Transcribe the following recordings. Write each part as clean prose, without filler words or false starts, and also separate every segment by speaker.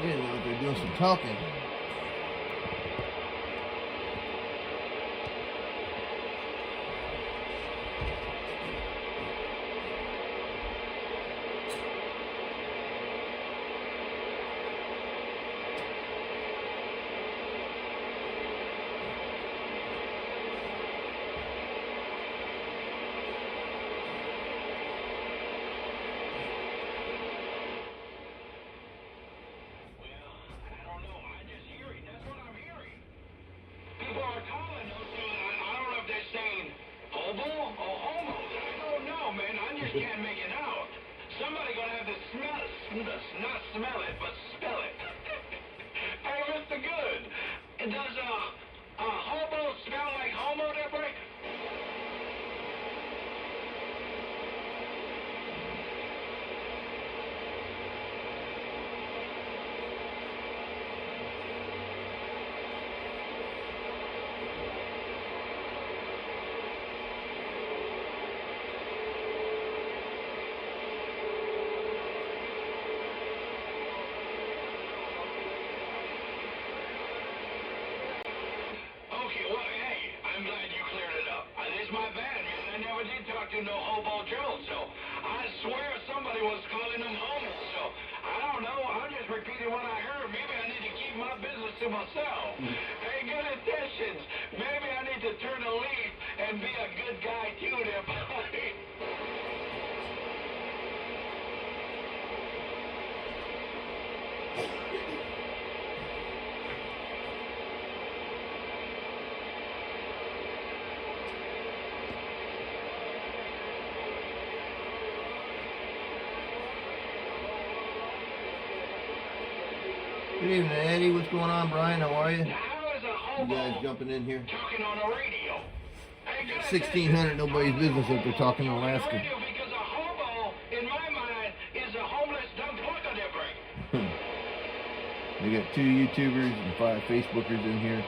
Speaker 1: They're doing some talking.
Speaker 2: Can't make it out. Somebody gonna have to not smell it, but spell it. Hey, Mr. Good, does a hobo smell like homo debris? To no hobo Joe, so I swear somebody was calling them homo, so I don't know, I'm just repeating what I heard. Maybe I need to keep my business to myself. Hey, good intentions. Maybe I need to turn a leaf and be a good guy too there, buddy.
Speaker 1: Good evening, Eddie. What's going on, Brian? How are you?
Speaker 2: How is a hobo
Speaker 1: You guys jumping in here?
Speaker 2: talking on the radio? Hey,
Speaker 1: 1600, nobody's business if they're talking in Alaska.
Speaker 2: Because a hobo, in my mind, is a homeless dumb plucker debris.
Speaker 1: We got 2 YouTubers and 5 Facebookers in here.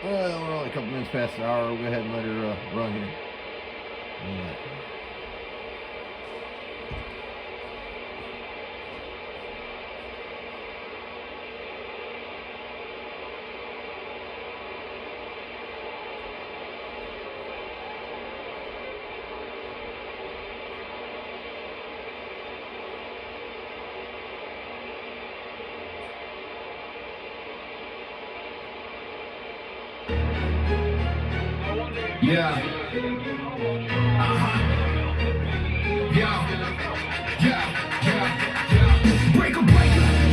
Speaker 1: Well, we're only a couple minutes past the hour. We'll go ahead and let her run here. All right.
Speaker 3: Yeah. Breaker,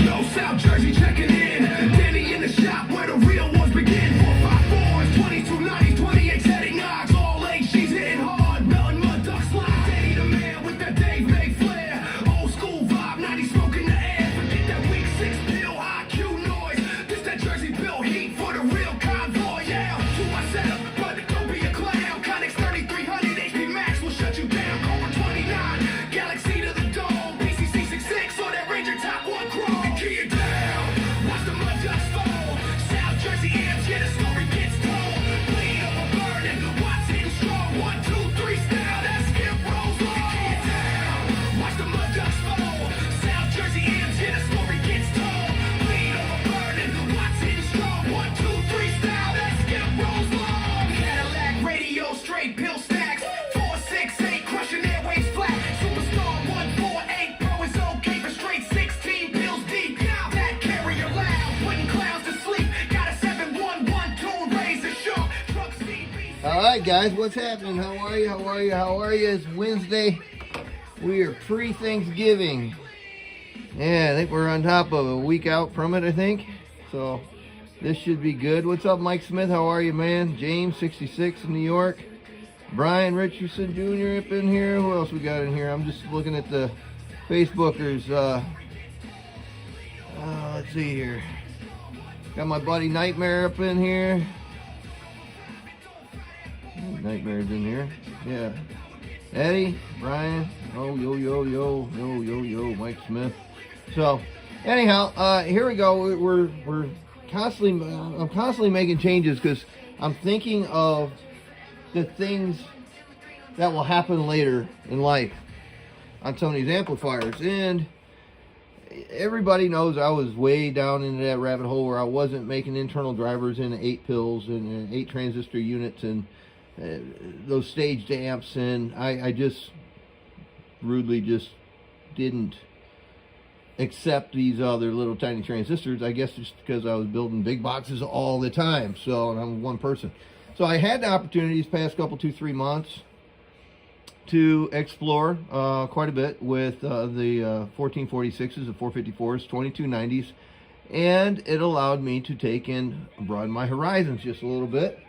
Speaker 3: yo, South Jersey checking in. Danny in the shop where the real ones begin. 454s, 2290s, 28s, heading knocks. All HGs hitting hard, melting mud duck slide. Danny the man with that Dave May flair. Old school vibe, 90 smoke in the air. Forget that weak 6 pill IQ noise. This that Jersey Bill heat for the real convoy. Yeah, to my setup, but don't be a clown. Connex 3300 HP Max will shut you down. Cobra 29, Galaxy to the dome. PCC 66 or that Ranger Top 1 Chrome. Key it down, watch the mud ducks fall. South Jersey amps, yeah, the story gets told. Bleed over burning, watch hitting strong. 1, 2, 3 style, that skip rolls long. Key it down, watch the mud ducks fall. South Jersey amps, yeah, the story gets told. Bleed over burning, watch hitting strong. 1, 2, 3 style, that skip rolls long. Cadillac radio, straight pill stacks. 468, crushing airwaves flat. Superstar 148, pro is okay for straight 16 pills deep. That carrier loud, putting clowns to sleep. Got a 711 tune, razor sharp. Truck CB.
Speaker 1: All right, guys, what's happening? How are you? How are you? How are you? It's Wednesday. We are pre-Thanksgiving. Yeah, I think we're on top of a week out from it, I think. So this should be good. What's up, Mike Smith? How are you, man? James, 66 in New York. Brian Richardson Jr. up in here. Who else we got in here? I'm just looking at the Facebookers. Let's see here. Got my buddy Nightmare up in here. Nightmare's in here. Yeah. Eddie, Brian. Oh, yo, Mike Smith. So, anyhow, here we go. We're constantly, I'm constantly making changes because I'm thinking of the things that will happen later in life on some of these amplifiers. And everybody knows I was way down into that rabbit hole where I wasn't making internal drivers in 8 pills and 8 transistor units and those staged amps, and I just rudely just didn't accept these other little tiny transistors, I guess just because I was building big boxes all the time. So, and I'm one person. So I had the opportunity these past couple, 2-3 months to explore quite a bit with the 1446s, the 454s, 2290s, and it allowed me to take and broaden my horizons just a little bit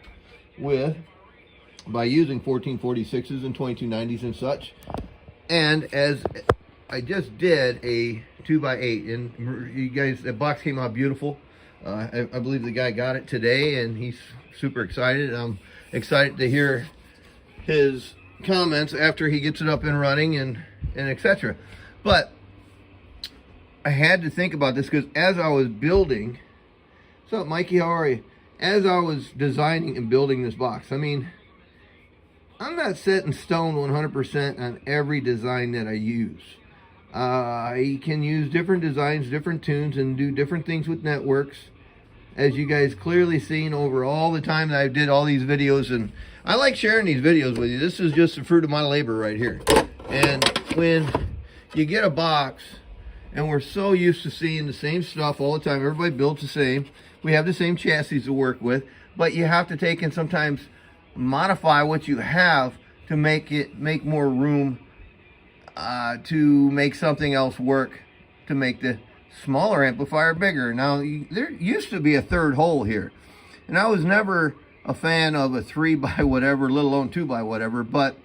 Speaker 1: by using 1446s and 2290s and such. And as I just did a 2x8, and you guys, the box came out beautiful. I believe the guy got it today, and he's super excited. I'm excited to hear his comments after he gets it up and running and etc. But I had to think about this because as I was building, what's up, Mikey? How are you? As I was designing and building this box, I mean, I'm not set in stone 100% on every design that I use. I can use different designs, different tunes, and do different things with networks, as you guys clearly seen over all the time that I did all these videos. And I like sharing these videos with you. This is just the fruit of my labor right here. And when you get a box, and we're so used to seeing the same stuff all the time, everybody builds the same, we have the same chassis to work with, but you have to take and sometimes modify what you have to make more room to make something else work, to make the smaller amplifier bigger. Now, there used to be a third hole here, and I was never a fan of a 3 by whatever, let alone 2 by whatever, but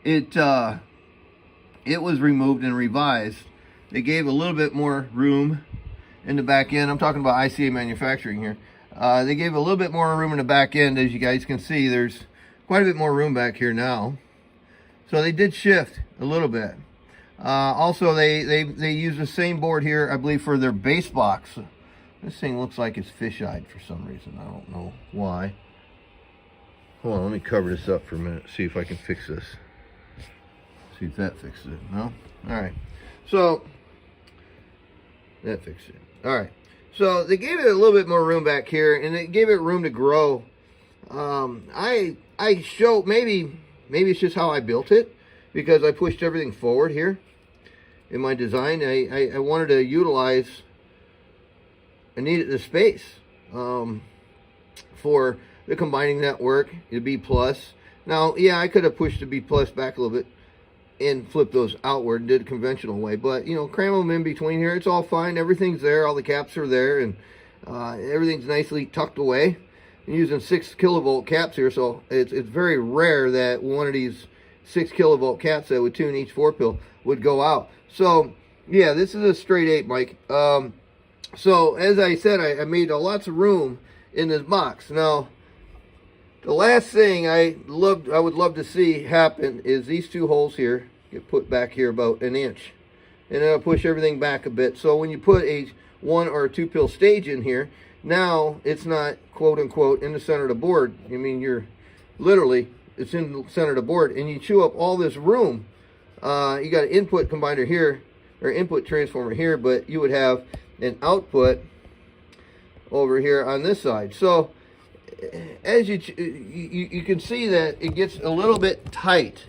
Speaker 1: it was removed and revised. They gave a little bit more room in the back end. I'm talking about ICA manufacturing here. They gave a little bit more room in the back end. As you guys can see, there's quite a bit more room back here now. So they did shift a little bit. Also, they use the same board here, I believe, for their bass box. This thing looks like it's fisheyed for some reason. I don't know why. Hold on, let me cover this up for a minute, see if I can fix this. See if that fixes it. No? All right. So, that fixed it. All right. So, they gave it a little bit more room back here, and they gave it room to grow. I show, maybe it's just how I built it, because I pushed everything forward here in my design. I wanted to utilize, I needed the space for the combining network, the B+. Now, yeah, I could have pushed the B+ back a little bit and flipped those outward and did a conventional way, but, you know, cram them in between here. It's all fine. Everything's there. All the caps are there, and everything's nicely tucked away. I'm using 6 kilovolt caps here, so it's very rare that one of these 6 kilovolt caps that would tune each 4-pill would go out. So, yeah, this is a straight 8, Mike. So, as I said, I made lots of room in this box. Now, the last thing I would love to see happen is these 2 holes here get put back here about 1 inch. And then I'll push everything back a bit. So when you put a 1 or a 2-pill stage in here, now it's not, quote unquote, in the center of the board. I mean, you're literally, it's in the center of the board, and you chew up all this room. You got an input combiner here, or input transformer here, but you would have an output over here on this side. So as you can see that it gets a little bit tight.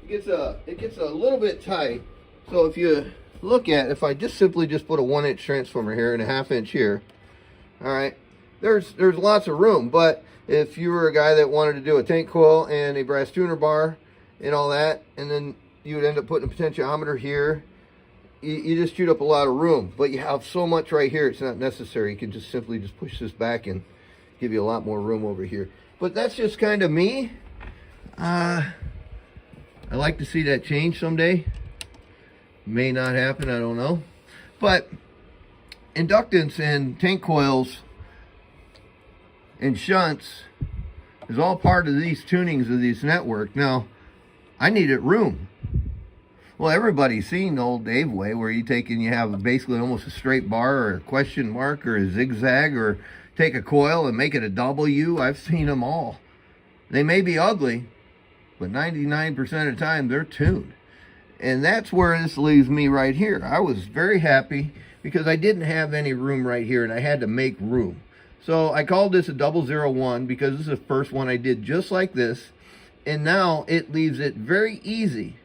Speaker 1: It gets a little bit tight. So if you look at, if I just simply put a 1-inch transformer here and a 1/2 inch here, all right, there's lots of room. But if you were a guy that wanted to do a tank coil and a brass tuner bar and all that, and then you would end up putting a potentiometer here, you just chewed up a lot of room. But you have so much right here, it's not necessary. You can just simply push this back and give you a lot more room over here. But that's just kind of me. I like to see that change someday. May not happen, I don't know. But inductance and tank coils and shunts is all part of these tunings of these network. Now, I needed room. Well, everybody's seen the old Dave way, where you take and you have basically almost a straight bar or a question mark or a zigzag, or take a coil and make it a W. I've seen them all. They may be ugly, but 99% of the time they're tuned. And that's where this leaves me right here. I was very happy because I didn't have any room right here and I had to make room. So I called this a 001 because this is the first one I did just like this. And now it leaves it very easy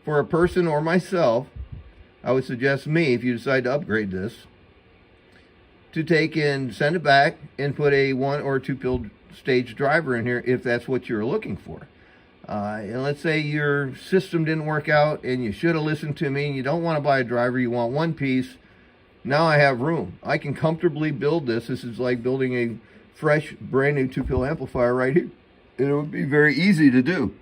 Speaker 1: for a person or myself, I would suggest me, if you decide to upgrade this, to take and send it back and put a 1 or 2 pill stage driver in here if that's what you're looking for. And let's say your system didn't work out and you should have listened to me and you don't want to buy a driver, you want one piece. Now I have room. I can comfortably build this. This is like building a fresh, brand new 2 pill amplifier right here. And it would be very easy to do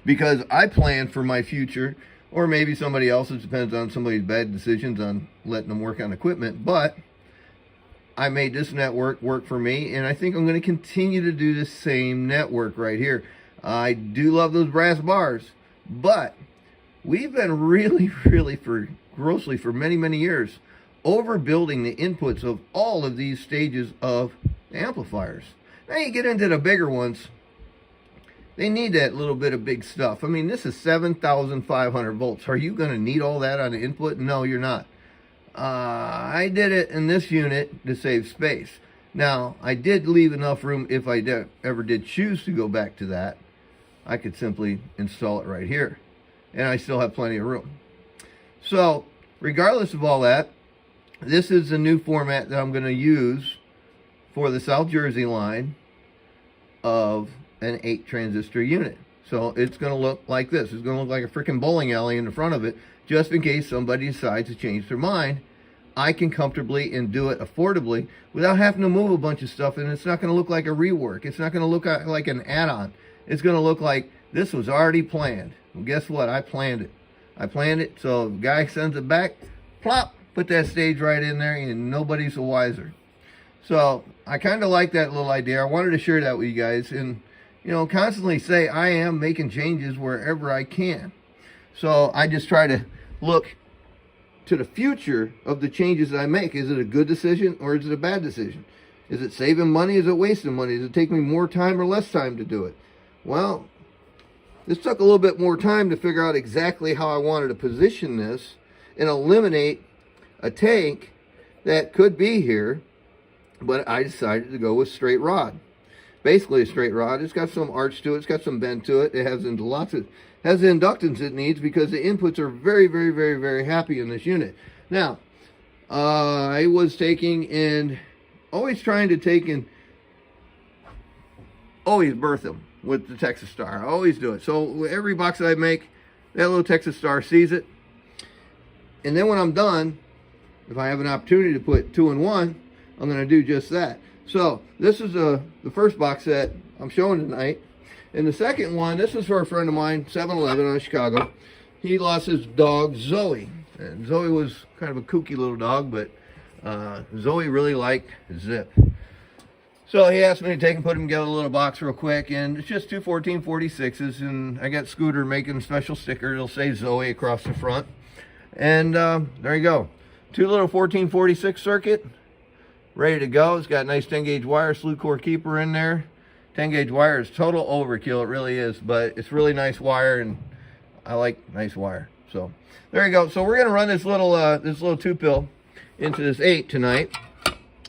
Speaker 1: because I plan for my future, or maybe somebody else's, depends on somebody's bad decisions on letting them work on equipment. But I made this network work for me, and I think I'm going to continue to do the same network right here. I do love those brass bars, but we've been really grossly for many years overbuilding the inputs of all of these stages of amplifiers. Now you get into the bigger ones, they need that little bit of big stuff. I mean, this is 7,500 volts. Are you going to need all that on the input? No, you're not. I did it in this unit to save space. Now, I did leave enough room if I ever did choose to go back to that. I could simply install it right here. And I still have plenty of room. So, regardless of all that, this is the new format that I'm going to use for the South Jersey line of an 8 transistor unit. So it's going to look like this. It's going to look like a freaking bowling alley in the front of it, just in case somebody decides to change their mind. I can comfortably and do it affordably without having to move a bunch of stuff, and it's not going to look like a rework. It's not going to look like an add-on. It's going to look like this was already planned. Well, guess what? I planned it. I planned it, so the guy sends it back, plop, put that stage right in there, and nobody's the wiser. So I kind of like that little idea. I wanted to share that with you guys, and you know, constantly say I am making changes wherever I can. So I just try to look to the future of the changes that I make. Is it a good decision or is it a bad decision? Is it saving money? Is it wasting money? Does it take me more time or less time to do it? Well, this took a little bit more time to figure out exactly how I wanted to position this and eliminate a tank that could be here, but I decided to go with straight rod. Basically a straight rod. It's got some arch to it. It's got some bend to it. It has has the inductance it needs because the inputs are very happy in this unit. Now, I was taking and always trying to take and always birth them with the Texas Star. I always do it. So every box that I make, that little Texas Star sees it. And then when I'm done, if I have an opportunity to put 2-in-1, I'm going to do just that. So this is the first box set I'm showing tonight. And the second one, this is for a friend of mine, 7-Eleven out of Chicago. He lost his dog, Zoe. And Zoe was kind of a kooky little dog, but Zoe really liked Zip. So he asked me to take and put him together a little box real quick. And it's just two 1446s. And I got Scooter making a special sticker. It'll say Zoe across the front. And there you go. Two little 1446 circuit. Ready to go. It's got a nice 10 gauge wire, slew core keeper in there. 10 gauge wire is total overkill, it really is, but it's really nice wire, and I like nice wire. So there you go. So we're gonna run this little 2 pill into this 8 tonight,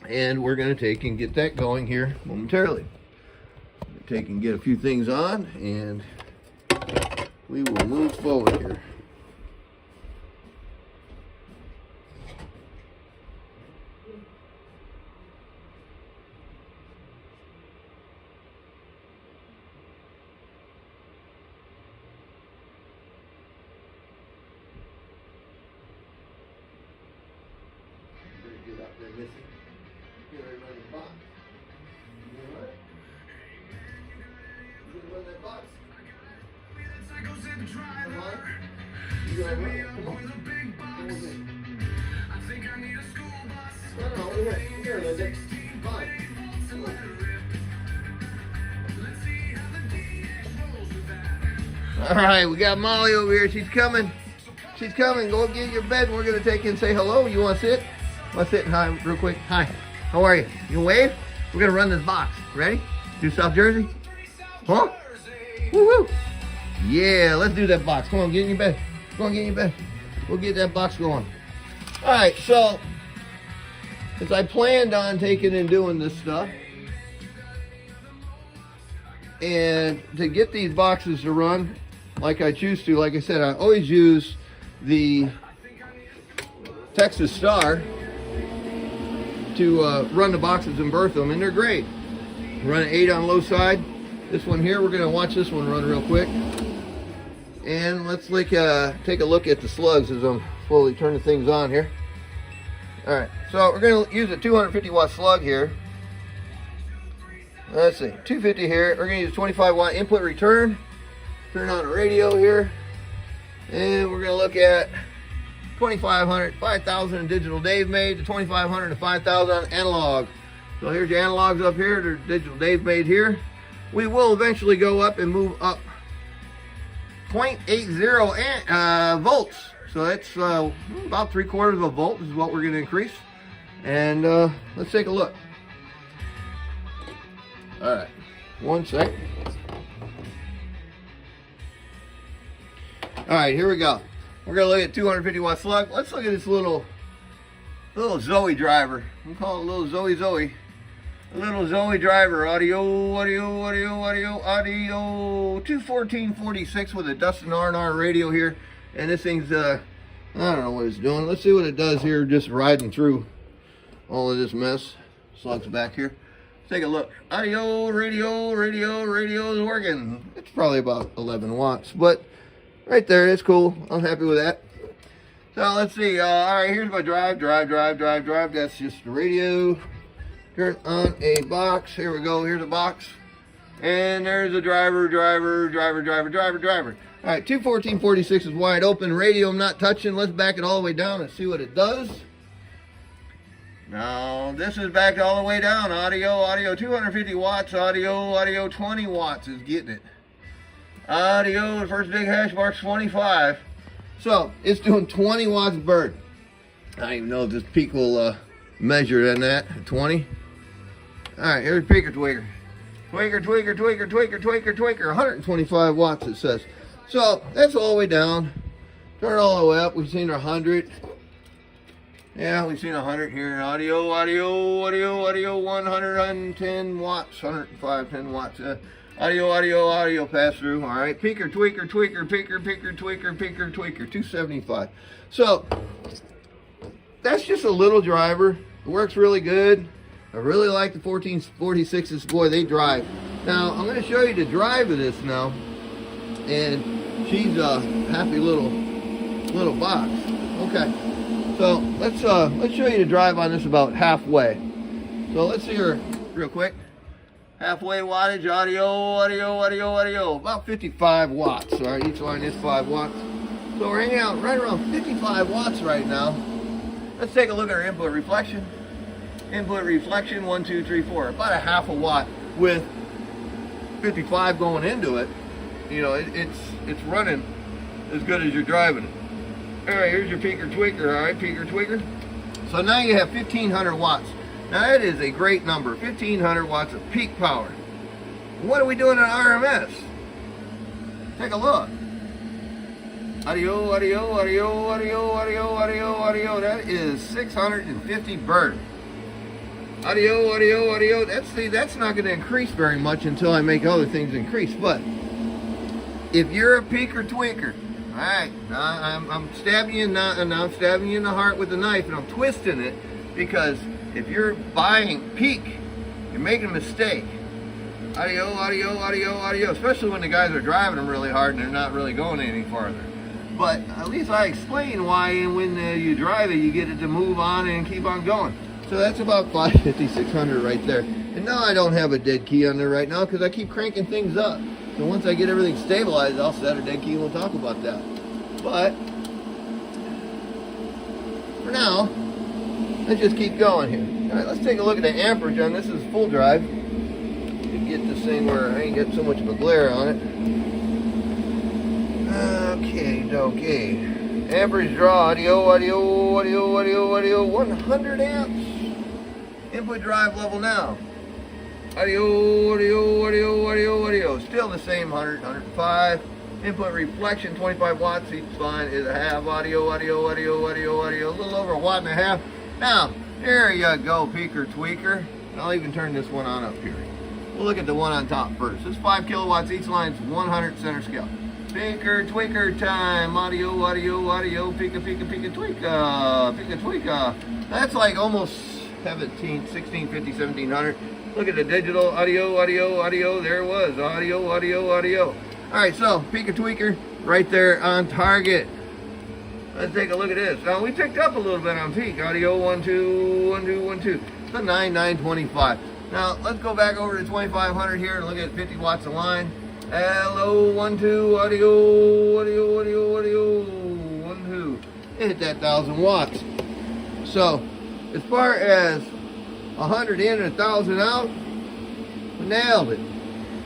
Speaker 1: and we're gonna take and get that going here momentarily. Take and get a few things on, and we will move forward here. Get up there, Missy. Get ready to run the box. You gonna run it? You gonna run that box? Come on. You gonna run it? Come on. Come with me. No, over here. Here, Linda. Come on. Come on. All right, we got Molly over here. She's coming. She's coming. Go get your bed. We're gonna take and say hello. You want to sit? Let's sit and hi real quick. Hi, how are you? You wave? We're gonna run this box. Ready? Do South Jersey? Huh? Woo-hoo. Yeah, let's do that box. Come on, get in your bed. Come on, get in your bed. We'll get that box going. All right, so since I planned on taking and doing this stuff, and to get these boxes to run like I choose to, like I said, I always use the Texas Star to run the boxes and birth them, and they're great. Run an 8 on low side. This one here, we're gonna watch this one run real quick. And let's take a look at the slugs as I'm slowly turning things on here. All right, so we're gonna use a 250 watt slug here. Let's see, 250 here. We're gonna use 25 watt input return. Turn on the radio here. And we're gonna look at 2500, 5000 digital Dave made, to 2500 to 5000 analog. So here's your analogs up here, they're digital Dave made here. We will eventually go up and move up 0.80 volts. So that's about 3/4 of a volt is what we're going to increase. And let's take a look. All right, one sec. All right, here we go. We're going to look at 250 watt slug. Let's look at this little Zoe driver. We call it a little Zoe. A little Zoe driver, audio, 21446 with a Dustin R&R radio here. And this thing's, I don't know what it's doing. Let's see what it does here, just riding through all of this mess. Slug's back here. Let's take a look. Audio, radio is working. It's probably about 11 watts, but right there, it's cool. I'm happy with that. So let's see, all right, here's my drive. That's just the radio. Turn on a box. Here we go. Here's a box. And there's a driver. All right, 21446 is wide open. Radio I'm not touching. Let's back it all the way down and see what it does. Now, this is backed all the way down. Audio, 250 watts. Audio, 20 watts is getting it. Audio, the first big hash mark's 25. So, it's doing 20 watts bird. I don't even know if this peak will measure than that, 20. All right, here's peaker tweaker. Tweaker, 125 watts it says. So that's all the way down. Turn it all the way up. We've seen 100. Yeah, we've seen 100 here. Audio, 110 watts, 105, 10 watts. Audio pass through. All right, peaker, tweaker, 275. So that's just a little driver. It works really good. I really like the 1446s. Boy, they drive. Now, I'm going to show you the drive of this now. And she's a happy little box. Okay. So, let's show you the drive on this about halfway. So, let's see her real quick. Halfway wattage, audio. About 55 watts. All right, each line is 5 watts. So, we're hanging out right around 55 watts right now. Let's take a look at our input reflection. Input reflection, 1, 2, 3, 4. About a half a watt with 55 going into it. You know, it's running as good as you're driving it. All right, here's your peaker tweaker. All right, peaker tweaker. So now you have 1500 watts. Now that is a great number, 1500 watts of peak power. What are we doing at RMS? Take a look. Audio. That is 650 bird. Audio. That's not going to increase very much until I make other things increase. But if you're a peaker tweaker, all right, I'm stabbing you, and I'm stabbing you in the heart with a knife, and I'm twisting it, because if you're buying peak, you're making a mistake. Audio. Especially when the guys are driving them really hard and they're not really going any farther. But at least I explain why when you drive it, you get it to move on and keep on going. So that's about 550, 600 right there. And now I don't have a dead key on there right now because I keep cranking things up. So once I get everything stabilized, I'll set a dead key and we'll talk about that. But for now, let's just keep going here. All right, let's take a look at the amperage on this. This is full drive. You get this thing where I ain't got so much of a glare on it. Okay. Amperage draw, audio, 100 amps. Input drive level now. Audio. Still the same 100, 105. Input reflection, 25 watts. Each line is a half. Audio. A little over 1.5 watts. Now, here you go, peaker tweaker. I'll even turn this one on up here. We'll look at the one on top first. This is 5 kilowatts. Each line's 100 center scale. Peaker tweaker time. Audio. Pika tweaka. That's like almost 17, 1650, 1700. Look at the digital audio. There it was. Audio. Alright, so Pika tweaker right there on target. Let's take a look at this. Now we picked up a little bit on peak. Audio 1, 2. It's a 9,925. Now let's go back over to 2500 here and look at 50 watts a line. Hello, 1, 2, audio, 1, 2. It hit that 1,000 watts. So, as far as 100 in and 1,000 out, nailed it.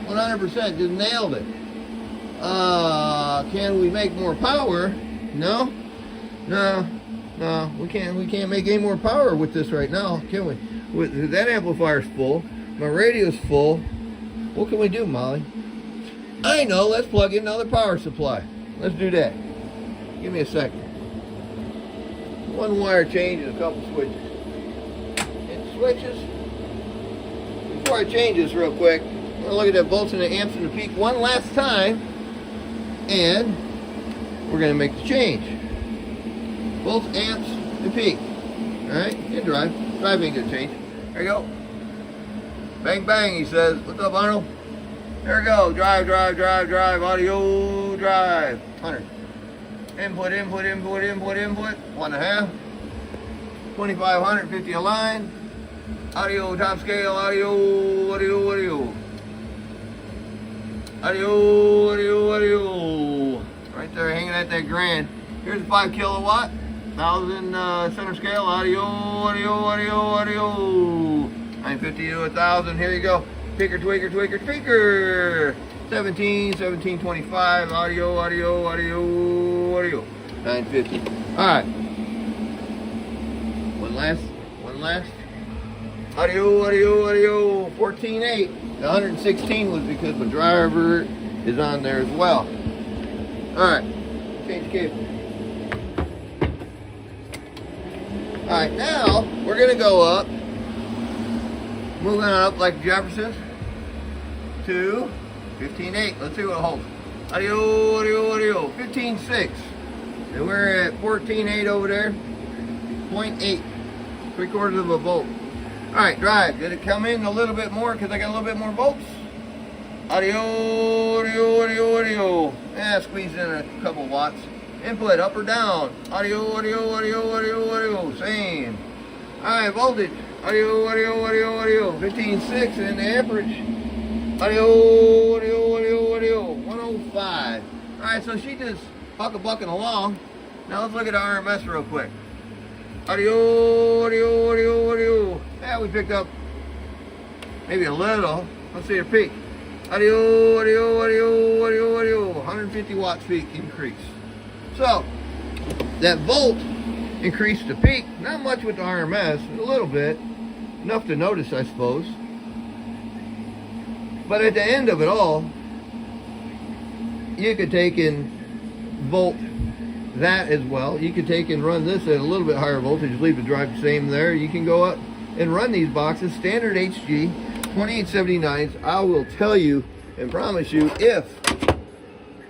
Speaker 1: 100% just nailed it. Can we make more power? No, we can't make any more power with this right now, can we? With that amplifier's full, my radio's full. What can we do, Molly? I know, let's plug in another power supply. Let's do that. Give me a second. One wire change and a couple switches. Hit the switches. Before I change this real quick, I'm gonna look at the volts and the amps and the peak one last time, and we're gonna make the change. Volts, amps, and peak. Alright, and drive. Drive ain't gonna change. There you go. Bang bang, he says. What's up, Arnold? There we go. Drive. Audio, drive. 100. Input. 1.5. 2500, 50 a line. Audio, top scale. Audio. Right there, hanging at that grand. Here's a 5 kilowatt. 1,000 center scale. Audio. 950 to 1,000. Here you go. Tweaker. 1725. Audio. 950. Alright. One last. Audio. 14.8. The 116 was because the driver is on there as well. Alright. Change cable. Alright, now we're going to go up. Moving on up like Jefferson to 15.8. Let's see what it holds. Audio. 15.6. And we're at 14.8 over there. 0.8. 3/4 of a volt. Alright, drive. Did it come in a little bit more because I got a little bit more volts? Audio. Squeeze in a couple watts. Input, up or down. Audio. Same. Alright, voltage. Audio. 15.6 and the amperage. Audio. 105. Alright, so she just bucking along. Now let's look at RMS real quick. Audio. Yeah, we picked up maybe a little. Let's see her peak. Audio. 150 watts peak increase. So, that volt increased the peak. Not much with the RMS, a little bit. Enough to notice, I suppose. But at the end of it all, you could take and volt that as well. You could take and run this at a little bit higher voltage, leave the drive the same there. You can go up and run these boxes, standard HG-2879s. I will tell you and promise you, if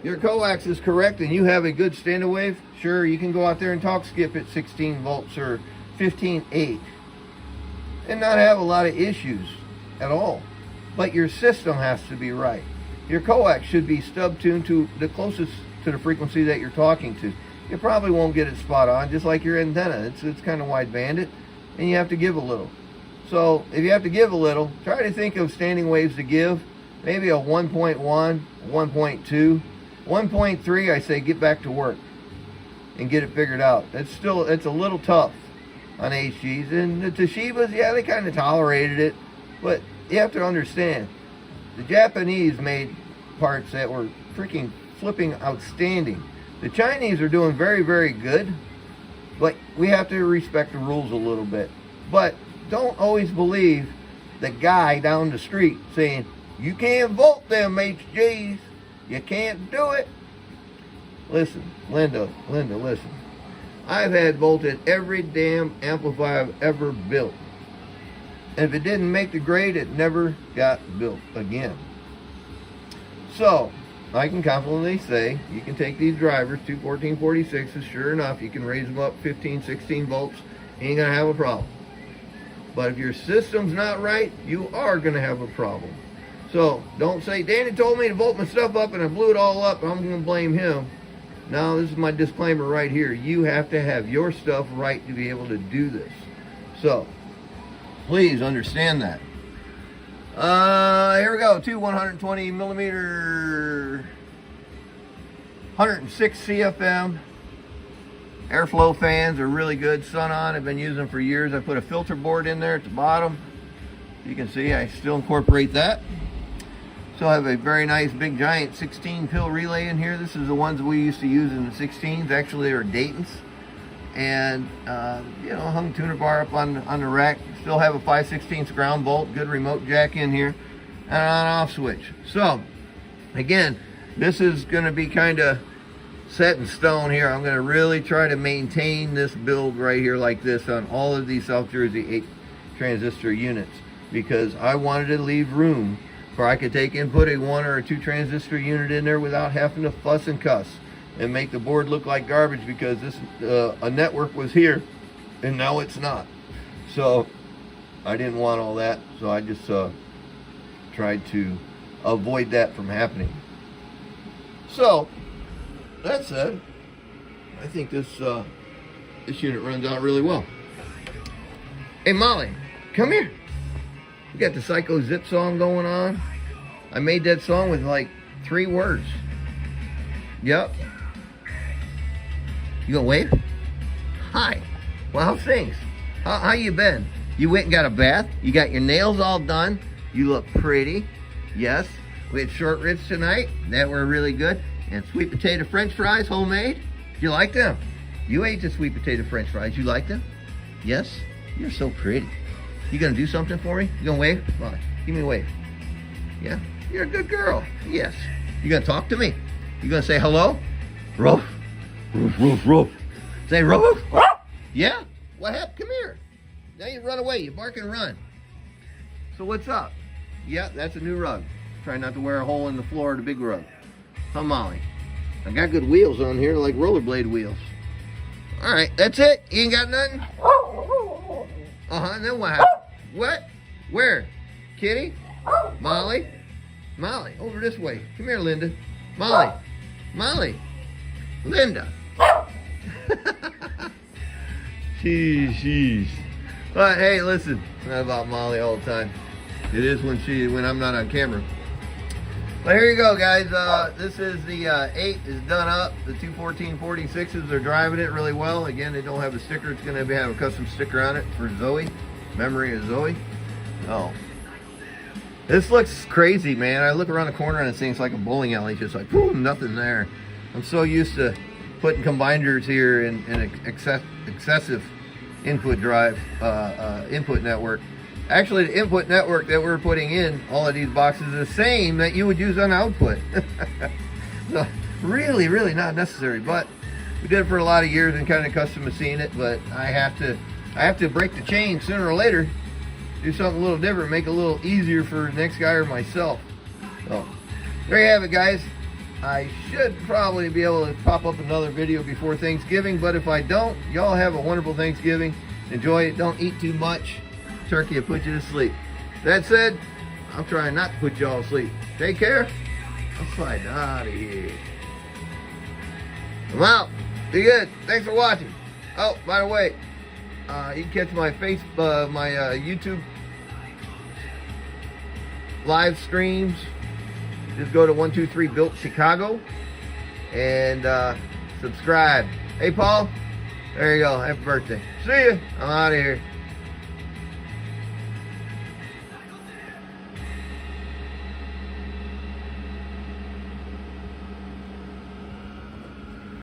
Speaker 1: your coax is correct and you have a good standard wave, sure, you can go out there and talk skip at 16 volts or 15.8 and not have a lot of issues at all. But your system has to be right. Your coax should be stub tuned to the closest to the frequency that you're talking to. You probably won't get it spot on, just like your antenna. It's kind of wide banded, and you have to give a little. So if you have to give a little, try to think of standing waves to give. Maybe a 1.1, 1.2, 1.3. I say get back to work and get it figured out. It's a little tough on HGs, and the Toshibas, yeah, they kind of tolerated it, but you have to understand, the Japanese made parts that were freaking flipping outstanding. The Chinese are doing very, very good, but we have to respect the rules a little bit. But don't always believe the guy down the street saying, you can't volt them HGs. You can't do it. Listen, Linda, listen. I've had volted every damn amplifier I've ever built. And if it didn't make the grade, it never got built again. So, I can confidently say, you can take these drivers, two 1446s, sure enough, you can raise them up 15, 16 volts, you ain't gonna have a problem. But if your system's not right, you are gonna have a problem. So, don't say, Danny told me to volt my stuff up and I blew it all up, I'm gonna blame him. No, this is my disclaimer right here. You have to have your stuff right to be able to do this. So, please understand that. Here we go. Two 120 millimeter, 106 CFM airflow fans are really good. Sun on. I've been using them for years. I put a filter board in there at the bottom. You can see I still incorporate that. So I have a very nice big giant 16 pill relay in here. This is the ones we used to use in the 16s. Actually, they're Dayton's. And you know, hung tuner bar up on the rack. Still have a 5/16 ground bolt, good remote jack in here, and an on-off switch. So again, this is going to be kind of set in stone here. I'm going to really try to maintain this build right here like this on all of these South Jersey 8 transistor units, because I wanted to leave room where I could take and put a 1 or a 2 transistor unit in there without having to fuss and cuss and make the board look like garbage, because this a network was here and now it's not. So I didn't want all that, so I just tried to avoid that from happening. So that said, I think this unit runs out really well. Hey Molly, come here. We got the Psycho Zip song going on. I made that song with like 3 words. Yep. You gonna wave? Hi. Well, how's things? How you been? You went and got a bath? You got your nails all done? You look pretty. Yes. We had short ribs tonight. That were really good. And sweet potato French fries, homemade. You like them? You ate the sweet potato French fries. You like them? Yes. You're so pretty. You gonna do something for me? You gonna wave? Come on, give me a wave. Yeah? You're a good girl. Yes. You gonna talk to me? You gonna say hello? Ruff. Roof, roof, roof. Say roof. Yeah? What happened? Come here. Now you run away. You bark and run. So what's up? Yeah, that's a new rug. Try not to wear a hole in the floor of the big rug. Huh, Molly? I got good wheels on here, like rollerblade wheels. All right, that's it? You ain't got nothing? And then what happened? What? Where? Kitty? Molly? Molly, over this way. Come here, Linda. Molly. Molly. Linda. Jeez. But hey, listen, it's not about Molly all the time. It is when I'm not on camera. But here you go, guys. This is the 8 is done up. The two 1446s are driving it really well. Again, they don't have a sticker. It's going to have a custom sticker on it for Zoe. Memory of Zoe. Oh. This looks crazy, man. I look around the corner and it seems like a bowling alley. It's just like, boom, nothing there. I'm so used to putting combiners here in excessive input drive, input network. Actually, the input network that we're putting in all of these boxes is the same that you would use on output. So really not necessary, but we did it for a lot of years and kind of custom machined it. But I have to break the chain sooner or later, do something a little different, make it a little easier for the next guy or myself. So there you have it, guys. I should probably be able to pop up another video before Thanksgiving, but if I don't, y'all have a wonderful Thanksgiving. Enjoy it. Don't eat too much. Turkey will put you to sleep. That said, I'm trying not to put y'all to sleep. Take care. I'll slide out of here. I'm out. Be good. Thanks for watching. Oh, by the way, you can catch my YouTube live streams. Just go to 123 Built Chicago and subscribe. Hey, Paul. There you go. Happy birthday. See ya. I'm out of here.